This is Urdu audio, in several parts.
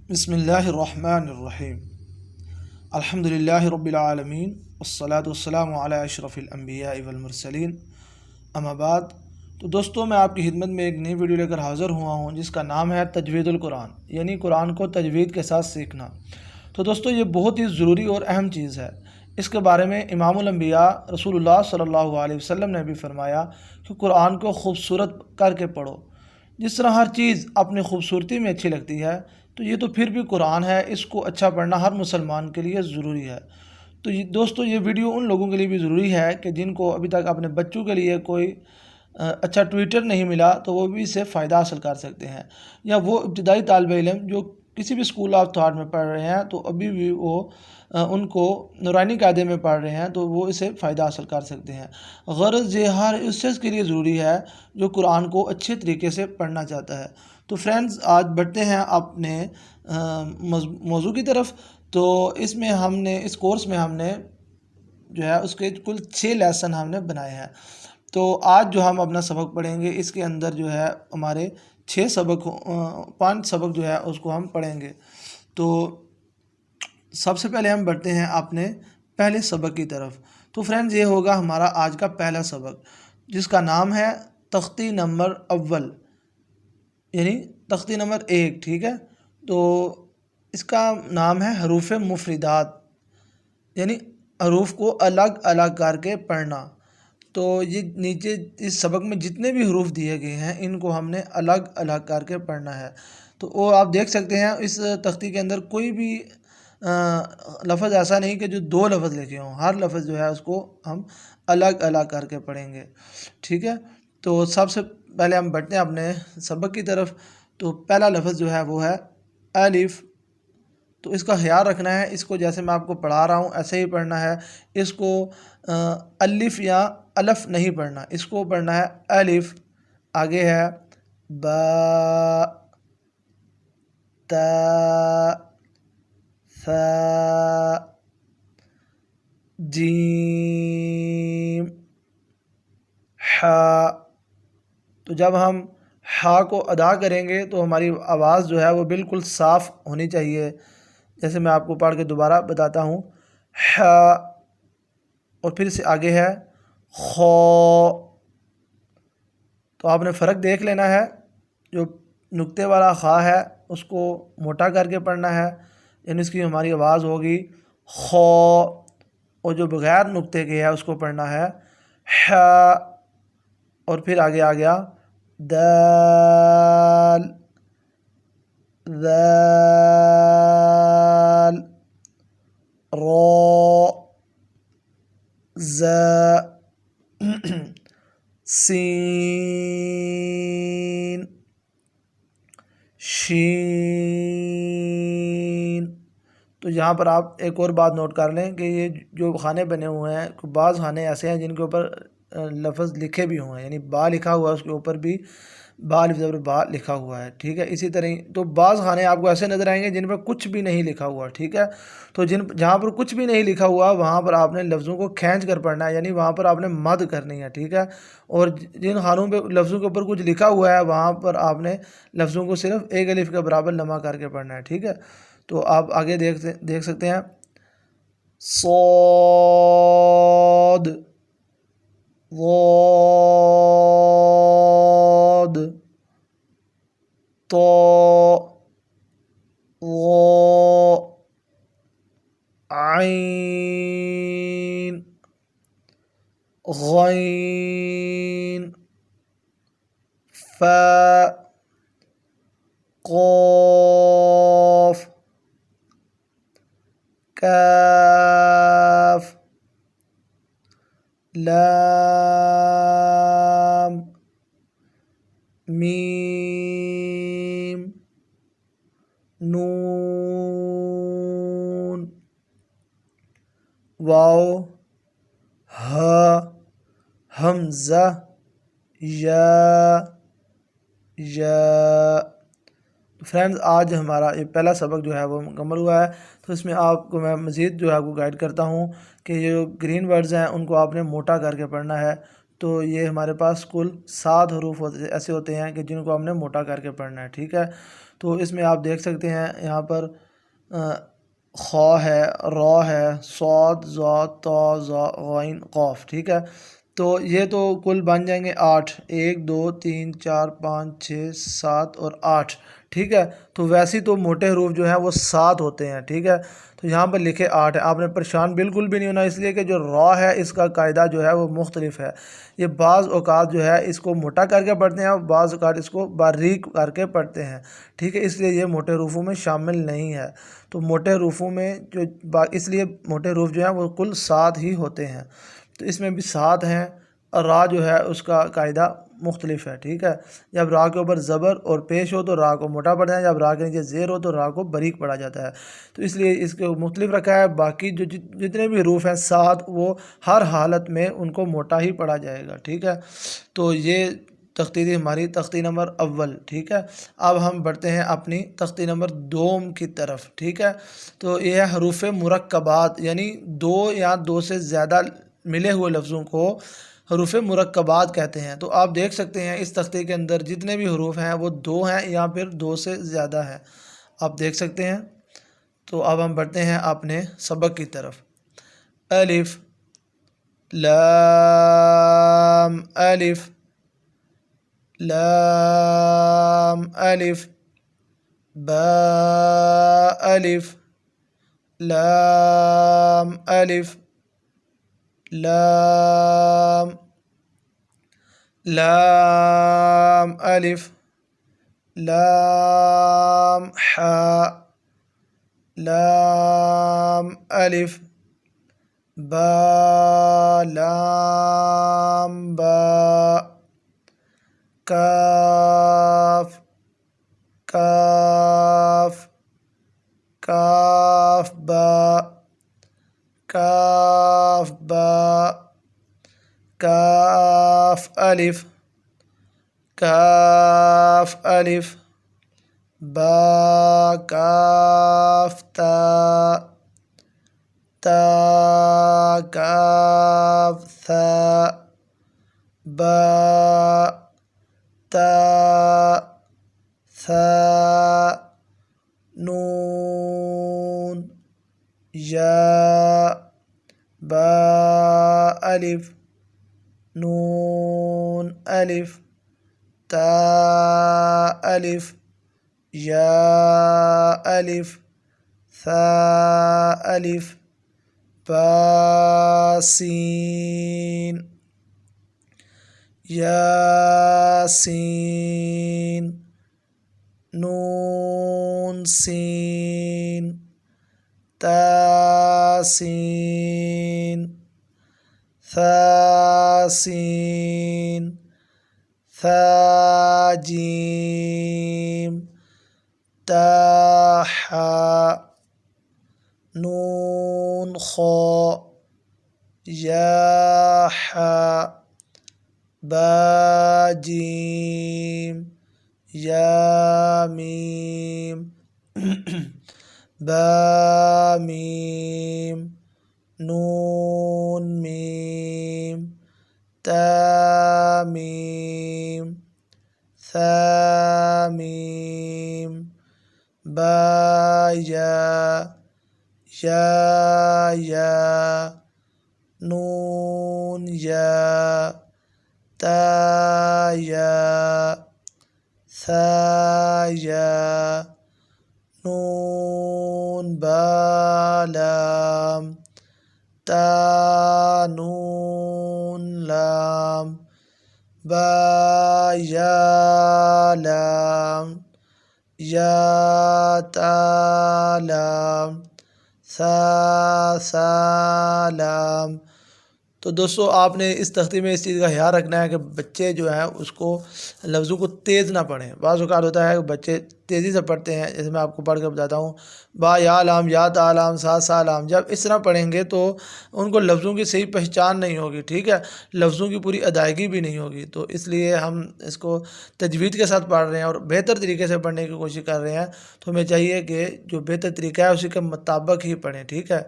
بسم اللہ الرحمن الرحیم الحمدللہ رب العالمین والصلاة والسلام علی اشرف الانبیاء والمرسلین اما بعد۔ تو دوستو، میں آپ کی خدمت میں ایک نئی ویڈیو لے کر حاضر ہوا ہوں جس کا نام ہے تجوید القرآن، یعنی قرآن کو تجوید کے ساتھ سیکھنا۔ تو دوستو، یہ بہت ہی ضروری اور اہم چیز ہے۔ اس کے بارے میں امام الانبیاء رسول اللہ صلی اللہ علیہ وسلم نے بھی فرمایا کہ قرآن کو خوبصورت کر کے پڑھو۔ جس طرح ہر چیز اپنی خوبصورتی میں اچھی لگتی ہے، تو یہ تو پھر بھی قرآن ہے، اس کو اچھا پڑھنا ہر مسلمان کے لیے ضروری ہے۔ تو دوستو، یہ ویڈیو ان لوگوں کے لیے بھی ضروری ہے کہ جن کو ابھی تک اپنے بچوں کے لیے کوئی اچھا ٹویٹر نہیں ملا، تو وہ بھی اس سے فائدہ حاصل کر سکتے ہیں، یا وہ ابتدائی طالب علم جو کسی بھی اسکول آف تھاٹ میں پڑھ رہے ہیں تو ابھی بھی وہ ان کو نورانی قاعدے میں پڑھ رہے ہیں تو وہ اسے فائدہ حاصل کر سکتے ہیں۔ غرض یہ ہر اس شخص کے لیے ضروری ہے جو قرآن کو اچھے طریقے سے پڑھنا چاہتا ہے۔ تو فرینڈز، آج بڑھتے ہیں اپنے موضوع کی طرف۔ تو اس کورس میں ہم نے جو ہے اس کے کل 6 لیسن ہم نے بنائے ہیں۔ تو آج جو ہم اپنا سبق پڑھیں گے، اس کے اندر جو ہے ہمارے 5 سبق جو ہے اس کو ہم پڑھیں گے۔ تو سب سے پہلے ہم بڑھتے ہیں اپنے پہلے سبق کی طرف۔ تو فرینڈز، یہ ہوگا ہمارا آج کا پہلا سبق، جس کا نام ہے تختی نمبر اول، یعنی تختی نمبر 1، ٹھیک ہے۔ تو اس کا نام ہے حروف مفردات، یعنی حروف کو الگ الگ کر کے پڑھنا۔ تو یہ نیچے اس سبق میں جتنے بھی حروف دیے گئے ہیں ان کو ہم نے الگ الگ کر کے پڑھنا ہے۔ تو وہ آپ دیکھ سکتے ہیں اس تختی کے اندر کوئی بھی لفظ ایسا نہیں کہ جو 2 لفظ لکھے ہوں، ہر لفظ جو ہے اس کو ہم الگ الگ کر کے پڑھیں گے، ٹھیک ہے۔ تو سب سے پہلے ہم بڑھتے ہیں اپنے سبق کی طرف۔ تو پہلا لفظ جو ہے وہ ہے الف۔ تو اس کا خیال رکھنا ہے، اس کو جیسے میں آپ کو پڑھا رہا ہوں ایسے ہی پڑھنا ہے۔ اس کو الف یا الف نہیں پڑھنا، اس کو پڑھنا ہے الف۔ آگے ہے با، تا، ثا، جیم، حا۔ تو جب ہم حا کو ادا کریں گے تو ہماری آواز جو ہے وہ بالکل صاف ہونی چاہیے۔ جیسے میں آپ کو پڑھ کے دوبارہ بتاتا ہوں، حا، اور پھر سے آگے ہے خو۔ تو آپ نے فرق دیکھ لینا ہے، جو نقطے والا خا ہے اس کو موٹا کر کے پڑھنا ہے، یعنی اس کی ہماری آواز ہوگی خو، اور جو بغیر نقطے کے ہے اس کو پڑھنا ہے حا۔ اور پھر آگے آ گیا دال، ذال، رو، زا، سین، شین۔ تو یہاں پر آپ ایک اور بات نوٹ کر لیں کہ یہ جو خانے بنے ہوئے ہیں، بعض خانے ایسے ہیں جن کے اوپر لفظ لکھے بھی ہوئے ہیں، یعنی با لکھا ہوا ہے، اس کے اوپر بھی با الف زبر با لکھا ہوا ہے، ٹھیک ہے۔ اسی طرح تو بعض خانے آپ کو ایسے نظر آئیں گے جن پر کچھ بھی نہیں لکھا ہوا، ٹھیک ہے۔ تو جہاں پر کچھ بھی نہیں لکھا ہوا وہاں پر آپ نے لفظوں کو کھینچ کر پڑھنا ہے، یعنی وہاں پر آپ نے مد کرنی ہے، ٹھیک ہے۔ اور جن خانوں پہ لفظوں کے اوپر کچھ لکھا ہوا ہے وہاں پر آپ نے لفظوں کو صرف ایک الف کے برابر لمع کر کے پڑھنا ہے، ٹھیک ہے۔ تو آپ آگے دیکھ سکتے ہیں صاد، ضاد، طا، ظا، عین، غین، فا، قاف، کاف، لام، میم، نون، واو، ہا، حمزہ، یا۔ فرینڈز، آج ہمارا یہ پہلا سبق جو ہے وہ مکمل ہوا ہے۔ تو اس میں آپ کو میں مزید جو ہے آپ کو گائیڈ کرتا ہوں کہ یہ جو گرین ورڈز ہیں ان کو آپ نے موٹا کر کے پڑھنا ہے۔ تو یہ ہمارے پاس کل 7 حروف ایسے ہوتے ہیں کہ جن کو ہم نے موٹا کر کے پڑھنا ہے، ٹھیک ہے۔ تو اس میں آپ دیکھ سکتے ہیں یہاں پر خ ہے، را ہے، صاد، ضا، طا، ظا، غین، قاف، ٹھیک ہے۔ تو یہ تو کل بن جائیں گے 8، 1 2 3 4 5 6 7 اور 8، ٹھیک ہے۔ تو ویسے تو موٹے حروف جو ہیں وہ 7 ہوتے ہیں، ٹھیک ہے۔ تو یہاں پر لکھے 8 ہے، آپ نے پریشان بالکل بھی نہیں ہونا، اس لیے کہ جو را ہے اس کا قاعدہ جو ہے وہ مختلف ہے۔ یہ بعض اوقات جو ہے اس کو موٹا کر کے پڑھتے ہیں اور بعض اوقات اس کو باریک کر کے پڑھتے ہیں، ٹھیک ہے۔ اس لیے یہ موٹے حروفوں میں شامل نہیں ہے۔ تو موٹے حروفوں میں اس لیے موٹے حروف جو ہیں وہ کل 7 ہی ہوتے ہیں۔ تو اس میں بھی 7 ہیں، اور را جو ہے اس کا قاعدہ مختلف ہے، ٹھیک ہے۔ جب را کے اوپر زبر اور پیش ہو تو را کو موٹا پڑھنا ہے، جب را کے نیچے زیر ہو تو را کو باریک پڑھا جاتا ہے۔ تو اس لیے اس کو مختلف رکھا ہے۔ باقی جو جتنے بھی حروف ہیں 7، وہ ہر حالت میں ان کو موٹا ہی پڑھا جائے گا، ٹھیک ہے۔ تو یہ تختی تھی ہماری تختی نمبر اول، ٹھیک ہے۔ اب ہم بڑھتے ہیں اپنی تختی نمبر 2 کی طرف، ٹھیک ہے۔ تو یہ ہے حروف مرکبات، یعنی 2 یا 2 سے زیادہ ملے ہوئے لفظوں کو حروف مرکبات کہتے ہیں۔ تو آپ دیکھ سکتے ہیں اس تختے کے اندر جتنے بھی حروف ہیں وہ 2 ہیں یا پھر 2 سے زیادہ ہیں، آپ دیکھ سکتے ہیں۔ تو اب ہم بڑھتے ہیں اپنے سبق کی طرف۔ الف، لام، الف، لام، الف، با، الف، لام، الف، لام، لام، الف، لام، حاء، لام، الف، با، لام، با، کاف، کاف، کاف، با، کاف، با، کاف، الف، کاف، الف، با، کاف، تا، تا، کاف، ثا، با، تا، ثا، نون، یا، با، الف، نون، الف، تا، الف، یا، الف، ثا، الف، با، سین، یا، سین، نون، سین، تا، سین، ثا، سین، ثا، جیم، تا، حاء، نون، خاء، یا، حاء، با، جیم، یا، میم، با، میم، نون، میم، تا، میم، ثا، میم، با، یا، یا، نون، یا، تا، یا، ثا، یا، نون، با، لام، تا، نون، لام، با، یا، لام، یا، تا، لام، ثا، ثا، لام۔ تو دوستو آپ نے اس تختی میں اس چیز کا خیال رکھنا ہے کہ بچے جو ہیں اس کو لفظوں کو تیز نہ پڑھیں۔ بعض اوقات ہوتا ہے کہ بچے تیزی سے پڑھتے ہیں، جیسے میں آپ کو پڑھ کے بتاتا ہوں، با، یا، لام، یا، تا، لام، سا، سا، لام۔ جب اس طرح پڑھیں گے تو ان کو لفظوں کی صحیح پہچان نہیں ہوگی، ٹھیک ہے، لفظوں کی پوری ادائیگی بھی نہیں ہوگی۔ تو اس لیے ہم اس کو تجوید کے ساتھ پڑھ رہے ہیں اور بہتر طریقے سے پڑھنے کی کوشش کر رہے ہیں۔ تو ہمیں چاہیے کہ جو بہتر طریقہ ہے اسی کے مطابق ہی پڑھیں، ٹھیک ہے۔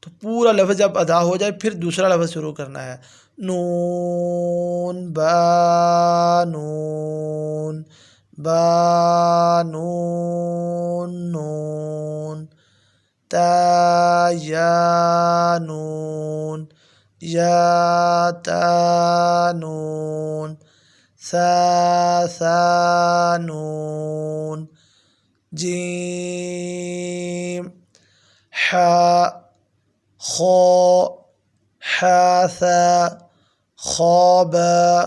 تو پورا لفظ جب ادا ہو جائے پھر دوسرا لفظ شروع کرنا ہے، نون، بانون بانون نون تا یا نون یا تا نون ثا نون جیم حا خا حاثا خابا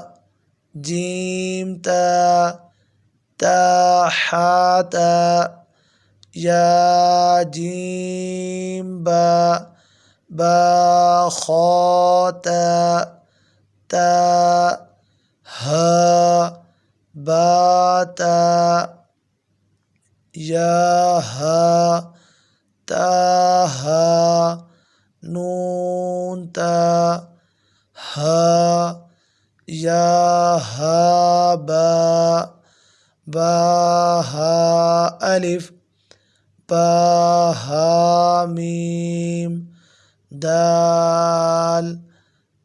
جیم تا حاتا یا جیم با خاتا تا ها باتا یا ها تا ها نون تا ها یا ها با ها الف با ها میم دال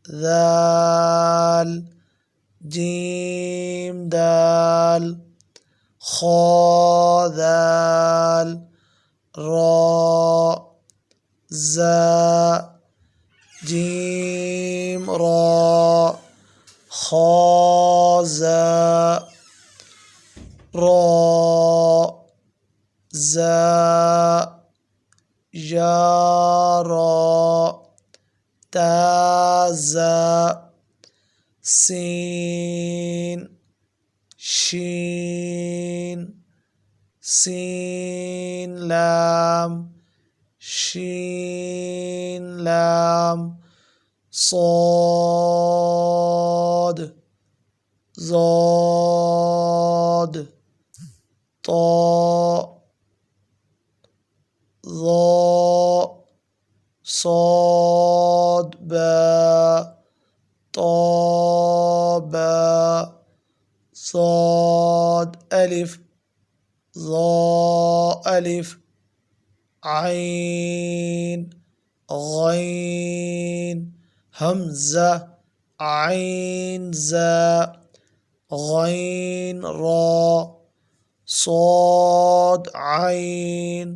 ذال جیم دال خا ذال را زا جیم را خا زا را زا یا را تا زا سین شین سین لام شین لام صاد ضاد طا ظا صاد با طا با صاد الف ظا الف عین غین حمزہ عین زا غین را صاد عین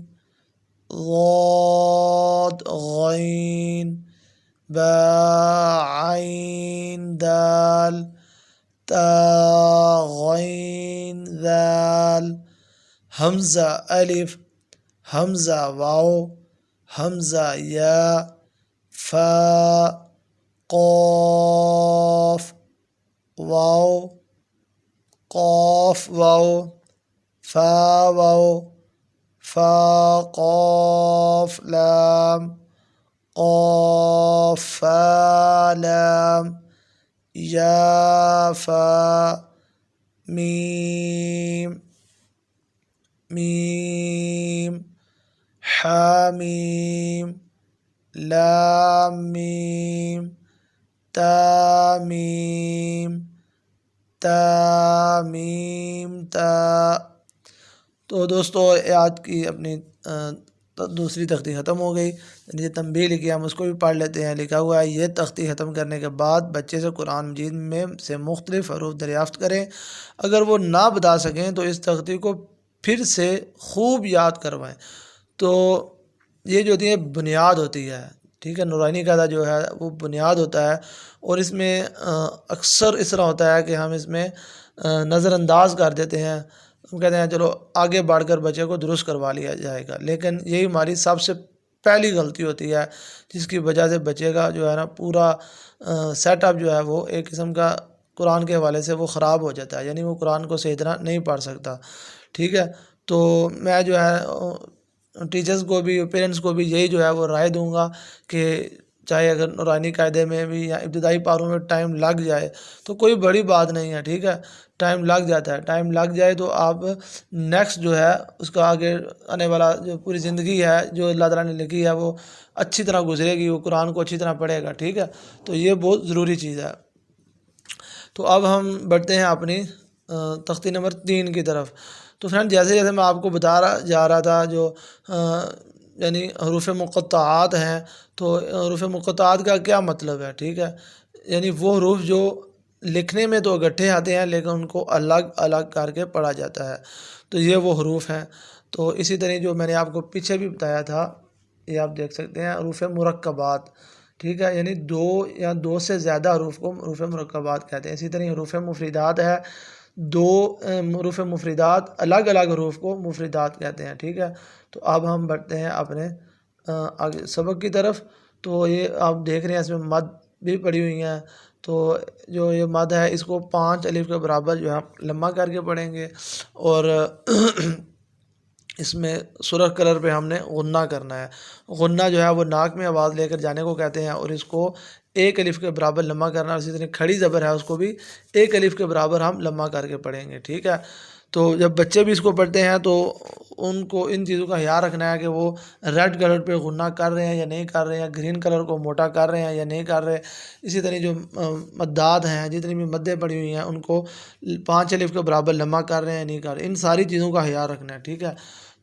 ضاد غین با عین دال تا غین ذال حمزہ الف حمزہ واو حمزہ یا فا قاف واو قاف واو فا واو فا قاف لام قاف فا لام یا فا میم میم حامیم لام میم تا میم تا میم تا۔ تو دوستو آج کی اپنی دوسری تختی ختم ہو گئی، یہ تنبیہ لکھی ہم اس کو بھی پڑھ لیتے ہیں۔ لکھا ہوا ہے یہ تختی ختم کرنے کے بعد بچے سے قرآن مجید میں سے مختلف حروف دریافت کریں، اگر وہ نہ بتا سکیں تو اس تختی کو پھر سے خوب یاد کروائیں۔ تو یہ جو ہوتی ہے بنیاد ہوتی ہے، ٹھیک ہے، نورانی قاعدہ جو ہے وہ بنیاد ہوتا ہے، اور اس میں اکثر اس طرح ہوتا ہے کہ ہم اس میں نظر انداز کر دیتے ہیں، ہم کہتے ہیں چلو آگے بڑھ کر بچے کو درست کروا لیا جائے گا، لیکن یہی ہماری سب سے پہلی غلطی ہوتی ہے، جس کی وجہ سے بچے کا جو ہے نا پورا سیٹ اپ جو ہے وہ ایک قسم کا قرآن کے حوالے سے وہ خراب ہو جاتا ہے، یعنی وہ قرآن کو صحیح طرح نہیں پڑھ سکتا، ٹھیک ہے۔ تو میں جو ہے ٹیچرز کو بھی، پیرنٹس کو بھی یہی جو ہے وہ رائے دوں گا کہ چاہے اگر نورانی قاعدے میں بھی یا ابتدائی پاروں میں ٹائم لگ جائے تو کوئی بڑی بات نہیں ہے، ٹھیک ہے، ٹائم لگ جاتا ہے، ٹائم لگ جائے تو آپ نیکسٹ جو ہے اس کا آگے آنے والا جو پوری زندگی ہے جو اللہ تعالیٰ نے لکھی ہے وہ اچھی طرح گزرے گی، وہ قرآن کو اچھی طرح پڑھے گا، ٹھیک ہے۔ تو یہ بہت ضروری چیز ہے۔ تو اب ہم بڑھتے ہیں اپنی تختی نمبر 3 کی طرف۔ تو فرینڈ جیسے جیسے میں آپ کو بتا جا رہا تھا جو یعنی حروف مقطعات ہیں، تو حروف مقطعات کا کیا مطلب ہے، ٹھیک ہے، یعنی وہ حروف جو لکھنے میں تو اکٹھے آتے ہیں لیکن ان کو الگ الگ کر کے پڑھا جاتا ہے۔ تو یہ وہ حروف ہیں۔ تو اسی طرح جو میں نے آپ کو پیچھے بھی بتایا تھا، یہ آپ دیکھ سکتے ہیں حروف مرکبات، ٹھیک ہے، یعنی دو یا دو سے زیادہ حروف کو حروف مرکبات کہتے ہیں۔ اسی طرح حروف مفردات ہے، دو حروف مفردات الگ الگ حروف کو مفردات کہتے ہیں، ٹھیک ہے۔ تو اب ہم بڑھتے ہیں اپنے آگے سبق کی طرف۔ تو یہ آپ دیکھ رہے ہیں اس میں مد بھی پڑی ہوئی ہیں۔ تو جو یہ مد ہے اس کو 5 الف کے برابر جو ہے لمبا کر کے پڑھیں گے، اور اس میں سرخ کلر پہ ہم نے غنہ کرنا ہے۔ غنہ جو ہے وہ ناک میں آواز لے کر جانے کو کہتے ہیں، اور اس کو 1 الف کے برابر لمبا کرنا ہے۔ اسی طرح کھڑی زبر ہے اس کو بھی 1 الف کے برابر ہم لمبا کر کے پڑھیں گے، ٹھیک ہے۔ تو جب بچے بھی اس کو پڑھتے ہیں تو ان کو ان چیزوں کا خیال رکھنا ہے کہ وہ ریڈ کلر پہ غنہ کر رہے ہیں یا نہیں کر رہے ہیں، گرین کلر کو موٹا کر رہے ہیں یا نہیں کر رہے۔ اسی طرح جو مداد ہیں، جتنی بھی مدیں پڑی ہوئی ہیں ان کو 5 الف کے برابر لمبا کر رہے ہیں یا نہیں کر رہے، ان ساری چیزوں کا خیال رکھنا ہے، ٹھیک ہے۔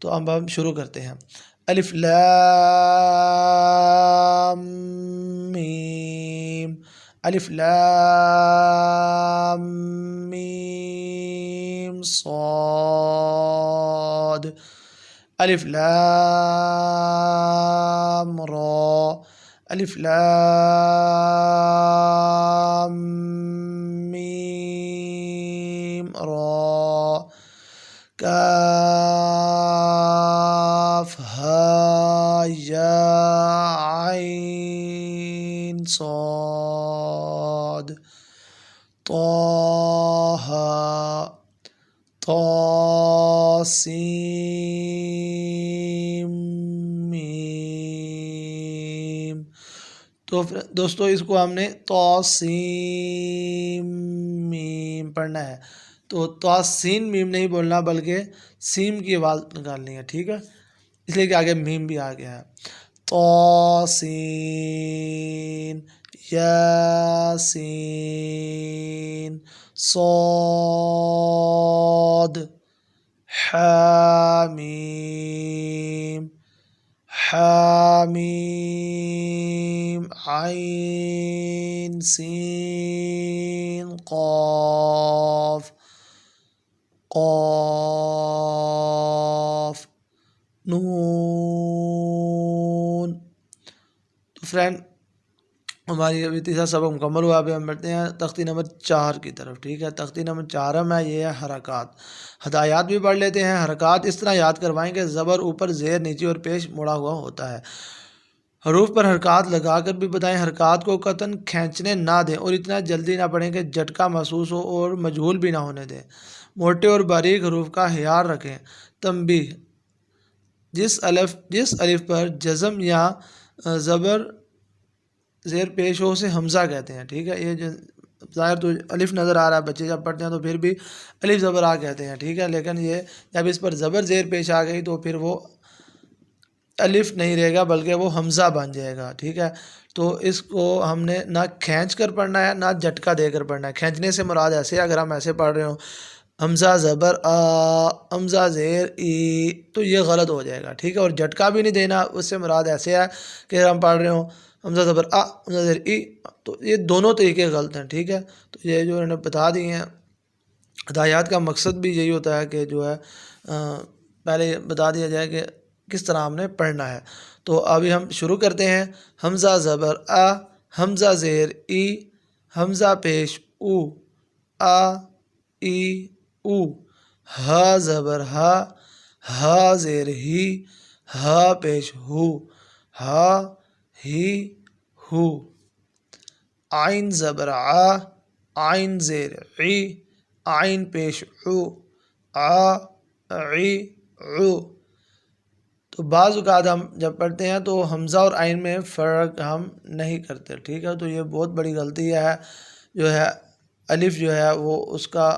تو اب ہم شروع کرتے ہیں۔ الف لام میم، الف لام میم صاد، الف لام را، الف لام میم را، کاف ہا یا عین صاد، طه طاسیم میم۔ تو دوستو اس کو ہم نے طاسیم میم پڑھنا ہے۔ تو طاسین میم نہیں بولنا بلکہ سیم کی آواز نکالنی ہے، ٹھیک ہے، اس لیے کہ آگے میم بھی آ گیا ہے۔ طاسین یاسین صاد حامیم، حامیم عین سین قاف، قاف نون۔ تو فرینڈ ہماری ابھی تیسرا سبق مکمل ہوا، ابھی ہم بڑھتے ہیں تختی نمبر 4 کی طرف، ٹھیک ہے۔ تختی نمبر 4 میں یہ ہے حرکات، ہدایات بھی پڑھ لیتے ہیں۔ حرکات اس طرح یاد کروائیں کہ زبر اوپر، زیر نیچے اور پیش مڑا ہوا ہوتا ہے۔ حروف پر حرکات لگا کر بھی بتائیں۔ حرکات کو قطعاً کھینچنے نہ دیں اور اتنا جلدی نہ پڑھیں کہ جھٹکا محسوس ہو اور مجہول بھی نہ ہونے دیں۔ موٹے اور باریک حروف کا خیال رکھیں۔ تنبیہ: جس الف پر جزم یا زبر زیر پیش ہو اسے حمزہ کہتے ہیں، ٹھیک ہے۔ یہ ظاہر تو الف نظر آ رہا ہے، بچے جب پڑھتے ہیں تو پھر بھی الف زبر آ کہتے ہیں، ٹھیک ہے، لیکن یہ جب اس پر زبر زیر پیش آ گئی تو پھر وہ الف نہیں رہے گا بلکہ وہ حمزہ بن جائے گا، ٹھیک ہے۔ تو اس کو ہم نے نہ کھینچ کر پڑھنا ہے نہ جھٹکا دے کر پڑھنا ہے۔ کھینچنے سے مراد ایسے، اگر ہم ایسے پڑھ رہے ہوں حمزہ زبر آ، حمزہ زیر ای، تو یہ غلط ہو جائے گا، ٹھیک ہے۔ اور جھٹکا بھی نہیں دینا، اس سے مراد ایسے ہے کہ اگر ہم پڑھ رہے ہوں حمزہ زبر آ، حمزہ زیر ای، تو یہ دونوں طریقے غلط ہیں، ٹھیک ہے۔ تو یہ جو انہوں نے بتا دی ہیں ہدایات کا مقصد بھی یہی ہوتا ہے کہ جو ہے پہلے بتا دیا جائے کہ کس طرح ہم نے پڑھنا ہے۔ تو ابھی ہم شروع کرتے ہیں۔ حمزہ زبر آ، حمزہ زیر ای، حمزہ پیش او، آ ای او، ہا زبر ہا، ہا زیر ہی، ہا پیش ہو، ہا ہی ہو، عین زبر آ، عین زیر عی، عین پیش عو، آ عی عو۔ تو بعض اوقات ہم جب پڑھتے ہیں تو حمزہ اور عین میں فرق ہم نہیں کرتے، ٹھیک ہے۔ تو یہ بہت بڑی غلطی ہے، جو ہے الف جو ہے وہ اس کا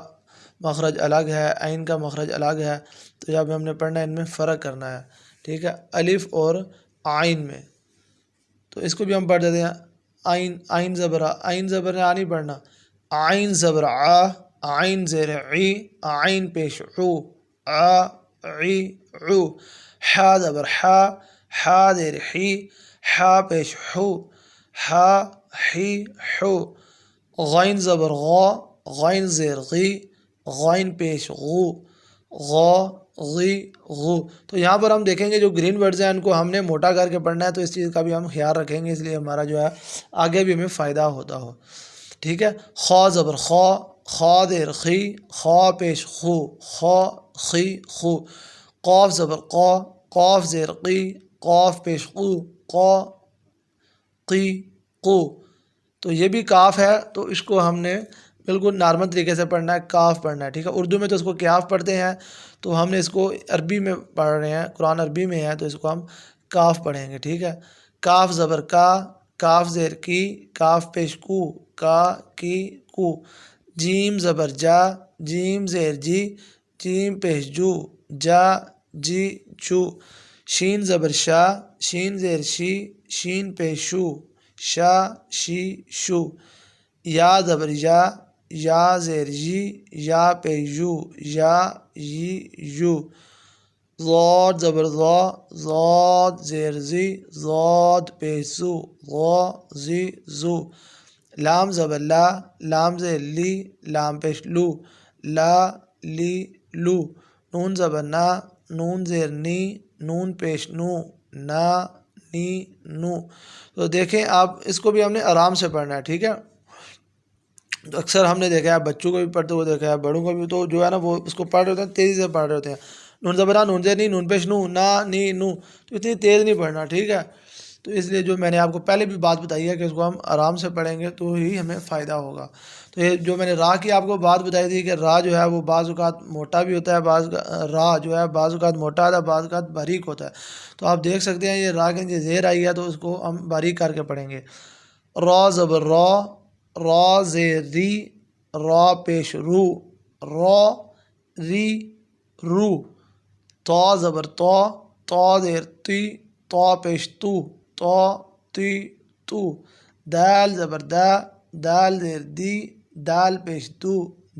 مخرج الگ ہے، عین کا مخرج الگ ہے۔ تو جب ہم نے پڑھنا ہے ان میں فرق کرنا ہے، ٹھیک ہے، الف اور عین میں۔ تو اس کو بھی ہم پڑھ دیتے ہیں عین، عین زبر آ، عین زبر آ نہیں پڑھنا، عین زبر آ، عین زیر عی، عین پیش عو، آ عی عو، حا زبر حا، حا زیر حی، حا پیش حو، حا ہی حو، غین زبر غا، غین زیر غی، غین پیش غو، غا غی غو۔ تو یہاں پر ہم دیکھیں گے جو گرین ورڈز ہیں ان کو ہم نے موٹا کر کے پڑھنا ہے، تو اس چیز کا بھی ہم خیال رکھیں گے، اس لیے ہمارا جو ہے آگے بھی ہمیں فائدہ ہوتا ہو، ٹھیک ہے۔ خا زبر خا، خا زیر خی، خا پیش خو، خا خی خو۔ قاف زبر قا، قاف زیر قی، قاف پیش قو، قا قی قو۔ تو یہ بھی کاف ہے، تو اس کو ہم نے بالکل نارمل طریقے سے پڑھنا ہے، کاف پڑھنا ہے، ٹھیک ہے۔ اردو میں تو اس کو کیاف پڑھتے ہیں، تو ہم نے اس کو عربی میں پڑھ رہے ہیں، قرآن عربی میں ہے تو اس کو ہم کاف پڑھیں گے، ٹھیک ہے۔ کاف زبر کا، کاف زیر کی، کاف پیش کو، کا کی کو۔ جیم زبر جا، جیم زیر جی، جیم پیش جو، جا جی جو۔ شین زبر شا، شین زیر شی، شین پیش شو، شا شی شو۔ یا زبر یا، یا زیر جی، یا پیش یو، یا یی یو۔ ضاد زبر ضا، ضاد زیر زی، ضاد پیش زو، ضا زی زو۔ لام زبر لا، لام زیر لی، لام پیش لو، لا لی لو۔ نون زبر نا، نون زیر نی، نون پیش نو، نا نی نو۔ تو دیکھیں آپ اس کو بھی ہم نے آرام سے پڑھنا ہے، ٹھیک ہے۔ تو اکثر ہم نے دیکھا ہے بچوں کو بھی پڑھتے ہوئے دیکھا ہے، بڑوں کو بھی، تو جو ہے نا وہ اس کو پڑھ رہے ہوتے ہیں، تیزی سے پڑھ رہے ہوتے ہیں۔ نون زبر نون زیر نی، نون پیش نو، نا نی نو۔ تو اتنی تیز نہیں پڑھنا، ٹھیک ہے۔ تو اس لیے جو میں نے آپ کو پہلے بھی بات بتائی ہے کہ اس کو ہم آرام سے پڑھیں گے تو ہی ہمیں فائدہ ہوگا۔ تو یہ جو میں نے را کی آپ کو بات بتائی تھی کہ را جو ہے وہ بعض اوقات موٹا بھی ہوتا ہے، را جو ہے بعض اوقات موٹا ہوتا ہے، بعض اوقات باریک ہوتا ہے۔ تو آپ دیکھ سکتے ہیں یہ را کے نیچے زیر آئی ہے تو اس کو ہم باریک کر کے پڑھیں گے۔ را زبر را، را زیر ری، را پیش رو، را ری رو۔ تا زبر تا، تا زیر تی، تا پیش تو، تا تی تو۔ دال زبر دا، دال زیر دی، دال پیش دو،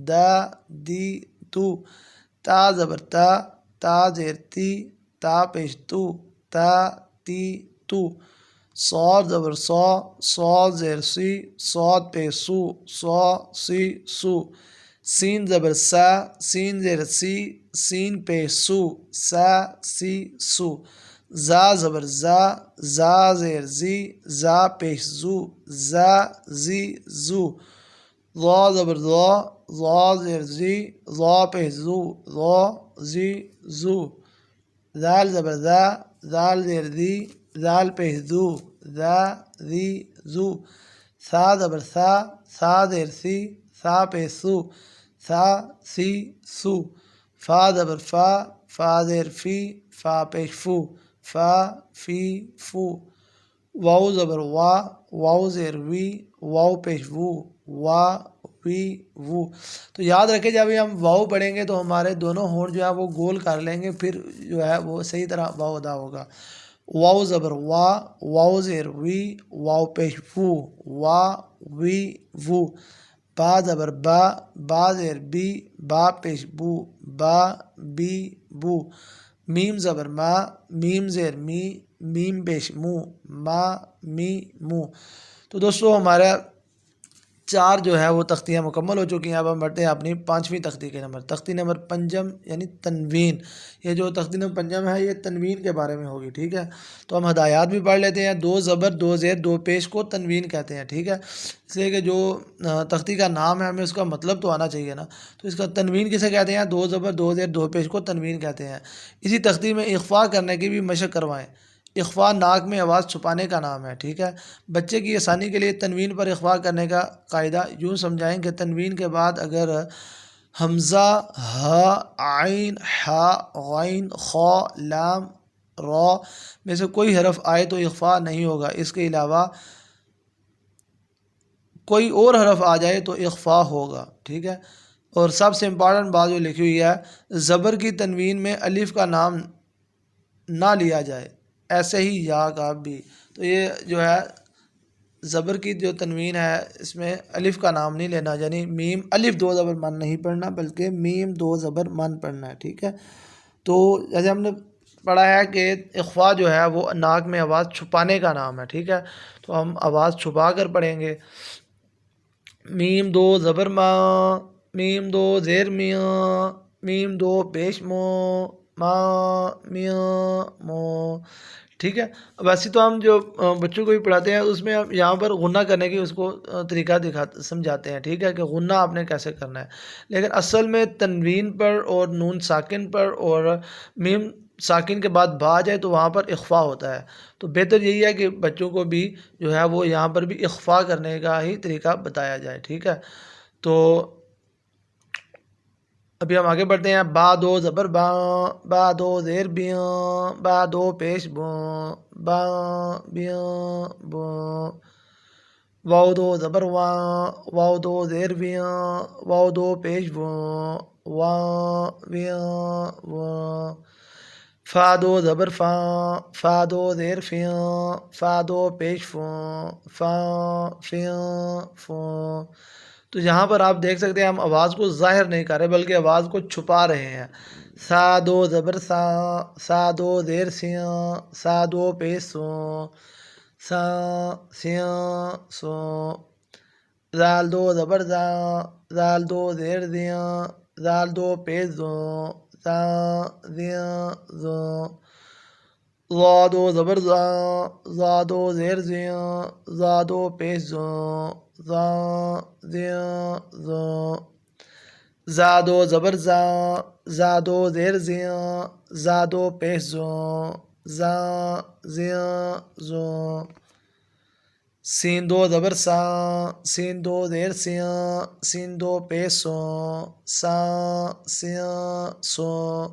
دا دی تو۔ تا زبر تا، تا زیر تی، تا پیش تو، تا تی تو۔ صاد زبر صا، صاد زیر سی، صاد پیش سو، صا سی سو۔ سین زبر سا، سین زیر سی، سین پیش سو، سا سی سو۔ زا زبر زا، زا زیر زی، زا پیش زو، زا زی زو۔ ضا زبر ضا، ضا زیر زی، ضا پیش زو، ضا زی زو۔ ذال زبر ذا، ذال زیر دی، ذال پیش زو، ذا زی زو۔ ثا زبر ثا، ثا زیر سی، ثا پیش سو، ثا سی سو۔ فا زبر فا، فا زیر فی، فا پیش فو، فا فی فو۔ واو زبر وا، واو زیر وی، واو پیش وو، وا وی وو۔ تو یاد رکھیں جب ہم واو پڑھیں گے تو ہمارے دونوں ہونٹ جو ہے وہ گول کر لیں گے، پھر جو ہے وہ صحیح طرح واو ادا ہوگا۔ واو زبر وا، واو زیر وی، واو پیش وو، وا وی وو۔ با زبر با، با زیر بی، با پیش بو، با بی بو۔ میم زبر ما، میم زیر می، میم پیش مو، ما می مو۔ تو دوستو ہمارا 4 جو ہے وہ تختیاں مکمل ہو چکی ہیں۔ اب ہم بڑھتے ہیں اپنی 5ویں تختی کے نمبر، تختی نمبر 5 یعنی تنوین۔ یہ جو تختی نمبر 5 ہے یہ تنوین کے بارے میں ہوگی، ٹھیک ہے۔ تو ہم ہدایات بھی پڑھ لیتے ہیں۔ 2 زبر 2 زیر 2 پیش کو تنوین کہتے ہیں، ٹھیک ہے۔ اس لیے کہ جو تختی کا نام ہے ہمیں اس کا مطلب تو آنا چاہیے نا، تو اس کا تنوین کسے کہتے ہیں؟ 2 زبر 2 زیر 2 پیش کو تنوین کہتے ہیں۔ اسی تختی میں اخفاء کرنے کی بھی مشق کروائیں۔ اخفاء ناک میں آواز چھپانے کا نام ہے، ٹھیک ہے۔ بچے کی آسانی کے لیے تنوین پر اخفاء کرنے کا قاعدہ یوں سمجھائیں کہ تنوین کے بعد اگر حمزہ، ہ، عین، ح، غین، خا، لام، را میں سے کوئی حرف آئے تو اخفاء نہیں ہوگا، اس کے علاوہ کوئی اور حرف آ جائے تو اخفاء ہوگا، ٹھیک ہے۔ اور سب سے امپارٹنٹ بات جو لکھی ہوئی ہے، زبر کی تنوین میں الف کا نام نہ لیا جائے، ایسے ہی یا کا بھی۔ تو یہ جو ہے زبر کی جو تنوین ہے اس میں الف کا نام نہیں لینا، یعنی میم الف 2 زبر من نہیں پڑھنا بلکہ میم 2 زبر من پڑھنا ہے، ٹھیک ہے۔ تو جیسے ہم نے پڑھا ہے کہ اخفاء جو ہے وہ ناک میں آواز چھپانے کا نام ہے، ٹھیک ہے۔ تو ہم آواز چھپا کر پڑھیں گے۔ میم دو زبر ما، میم دو زیر میاں، میم دو پیش مو، ما میاں مو. ٹھیک ہے. اب ایسی تو ہم جو بچوں کو بھی پڑھاتے ہیں اس میں ہم یہاں پر غنہ کرنے کی اس کو طریقہ سمجھاتے ہیں. ٹھیک ہے کہ غنہ آپ نے کیسے کرنا ہے. لیکن اصل میں تنوین پر اور نون ساکن پر اور میم ساکن کے بعد با جائے تو وہاں پر اخفا ہوتا ہے. تو بہتر یہی ہے کہ بچوں کو بھی جو ہے وہ یہاں پر بھی اخفا کرنے کا ہی طریقہ بتایا جائے. ٹھیک ہے. تو ابھی ہم آگے بڑھتے ہیں. با دو زبر با، با دو زیر بیاں، با دو پیش بوں، با بیاں بوں. واو دو زبر واں، واو دو زیر ویاں، واو دو پیش ووں، واں ویاں ووں. فا دو زبر فاں، فا دو زیر فیاں، فا دو پیش فوں، فاں فیاں فوں. تو یہاں پر آپ دیکھ سکتے ہیں ہم آواز کو ظاہر نہیں کر رہے بلکہ آواز کو چھپا رہے ہیں. سا دو زبر ساں، سا دو زیر سیاں، سا دو پیش سوں، سا سیاں سوں. زال دو زبر زاں، زال دو زیر زیاں، زال دو پیش زوں، زاں زیاں زوں. ضا دو زبر زاں، ضا دو زیر زیاں، ضا دو پیش زوں، زاں زیاں زوں. زا دو زبر زاں، زا دو زیر زیاں، زا دو پیش زوں، زاں زیاں زوں. سین دو زبر ساں، سین دو زیر سیاں، سین دو پیش سوں، ساں سیاں سوں.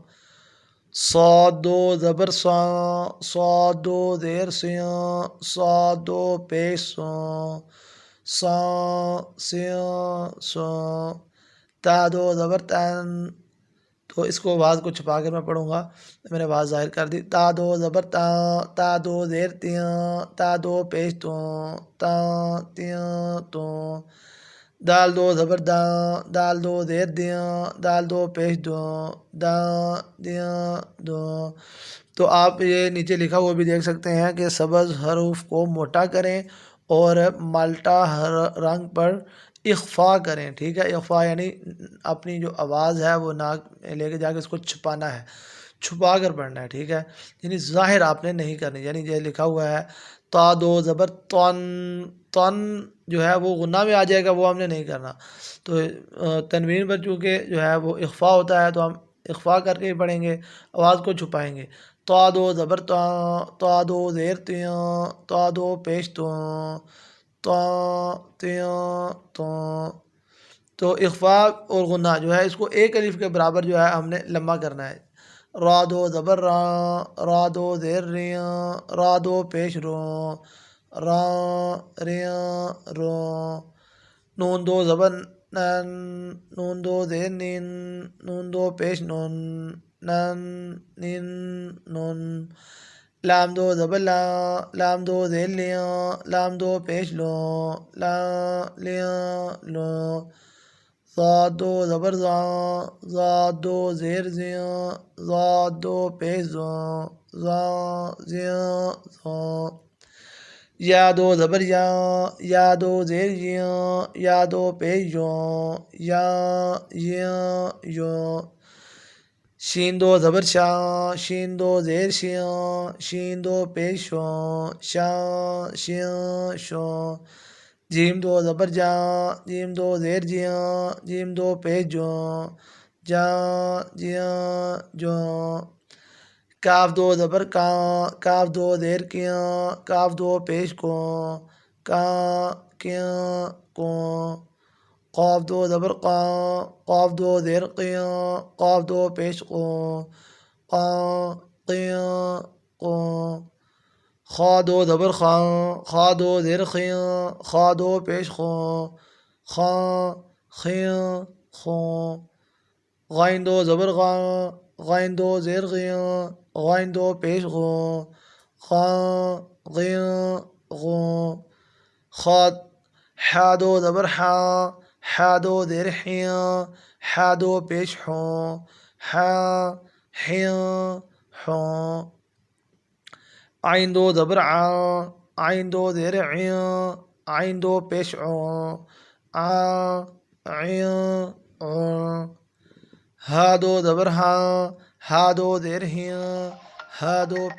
صاد دو زبر ساں، صاد دو زیر سیاں، صاد دو پیش سوں، ساں سیاں سوں. تا دو زبر تن، تو اس کو آواز کو چھپا کر میں پڑھوں گا. میں نے آواز ظاہر کر دی. تا دو زبر تاں، تا دو زیر تیاں، تا دو پیش توں، تاں تیاں توں. دال دو زبر داں، دال دو زیر دیاں، دال دو پیش دوں، داں دیاں دوں. تو آپ یہ نیچے لکھا ہوا بھی دیکھ سکتے ہیں کہ سبز حروف کو موٹا کریں اور مالٹا رنگ پر اخفا کریں. ٹھیک ہے. اخفا یعنی اپنی جو آواز ہے وہ ناک لے کے جا کے اس کو چھپانا ہے، چھپا کر پڑھنا ہے. ٹھیک ہے. یعنی ظاہر آپ نے نہیں کرنی. یعنی یہ لکھا ہوا ہے تا دو زبر تن، تن جو ہے وہ غنہ میں آ جائے گا، وہ ہم نے نہیں کرنا. تو تنوین پر چونکہ جو ہے وہ اخفا ہوتا ہے تو ہم اخفا کر کے ہی پڑھیں گے، آواز کو چھپائیں گے. تا دو زبر تاں، تا دو زیر تیاں، تا دو پیش توں، تاں تیاں توں. تو اخفا اور غنہ جو ہے اس کو ایک الف کے برابر جو ہے ہم نے لمبا کرنا ہے. را دو زبر راں، را دو زیر ریاں، را دو پیش روں، راں ریاں روں. نون دو زبر نن، نون دو زیر نین، نون دو پیش نون، نن نین نون. لام دو زبر لاں، لام دو زیر لیاں، لام دو پیش لوں، لاں لیاں لوں. ضاد دو زبر زاں، ضاد دو زیر زیاں، ضاد دو پیش زوں، زاں زیاں زوں. یا دو زبر یاں، یا دو زیر یاں، یا دو پیش یوں، یاں یاں یوں. شین دو زبر شاں، شین دو زیر شیاں، شین دو پیش شوں، شاں شیاں شوں. جیم دو زبر جاں، جیم دو زیر جیاں، جیم دو پیش جوں، جاں جیاں جوں. کاف دو زبر کاں، کاف دو زیر کیاں، کاف دو پیش کوں، کاں کیاں کوں. قاف دو زبر قاں، قاف دو زیر قیاں، قاف دو پیش قوں، قاں قیاں قوں. خا دو زبر خاں، خا دو زیر خیاں، خا دو پیش خوں، خاں خیاں خوں. غائن دو زبر غاں، غائن دو زیر غیاں، غائن دو پیش غوں، غاں غیاں غوں. خا دو زبر حاں، حا دو زیر حیاں، حا دو پیش حوں، حاں حیاں حوں. عین دو زبر عاں، عین دو زیر عیاں، عین دو پیش عوں، آ عین عو. ہا دو زبر ہا، ہا دو زیر ہیا، ہا دو